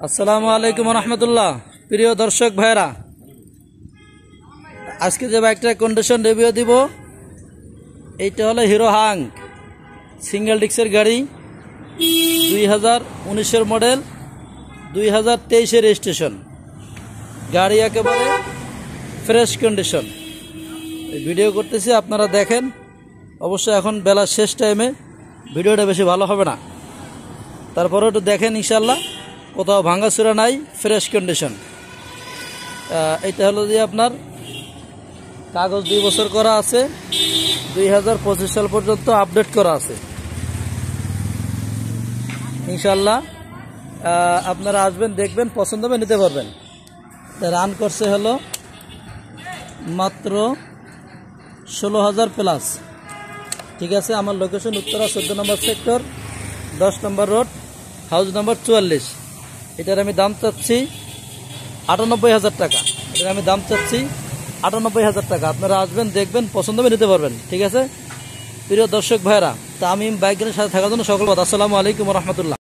আসসালামু আলাইকুম রহমতুল্লাহ। প্রিয় দর্শক ভাইরা, আজকে যে বাইকটার কন্ডিশন রিভিউ দিব, এইটা হলো হিরো হাং সিঙ্গেল ডিস্কের গাড়ি, 2019-এর মডেল, 2023-এর রেজিস্ট্রেশন। গাড়ি একেবারে ফ্রেশ কন্ডিশন। ভিডিও করতেছি, আপনারা দেখেন। অবশ্যই এখন বেলা শেষ টাইমে ভিডিওটা বেশি ভালো হবে না, তারপরেও একটু দেখেন। ইনশাল্লাহ কোথাও ভাঙাচুরা নাই, ফ্রেশ কন্ডিশন। এটা হলো যে আপনার কাগজ 2 বছর করা আছে, 2025 সাল পর্যন্ত আপডেট করা আছে। ইনশাল্লাহ আপনারা আসবেন, দেখবেন, পছন্দ হবে, নিতে পারবেন। রান করছে হলো মাত্র 16,000 প্লাস। ঠিক আছে, আমার লোকেশন উত্তরা 14 নম্বর সেক্টর, 10 নম্বর রোড, হাউস নাম্বার 44। এটার আমি দাম চাচ্ছি 98,000 টাকা। এটার আমি দাম চাচ্ছি 98,000 টাকা। আপনারা আসবেন, দেখবেন, পছন্দ হবে, নিতে পারবেন। ঠিক আছে প্রিয় দর্শক ভাইরা, তা আমি বাইকের সাথে থাকার জন্য সকল কথা। আসসালামু আলাইকুম রহমতুল্লাহ।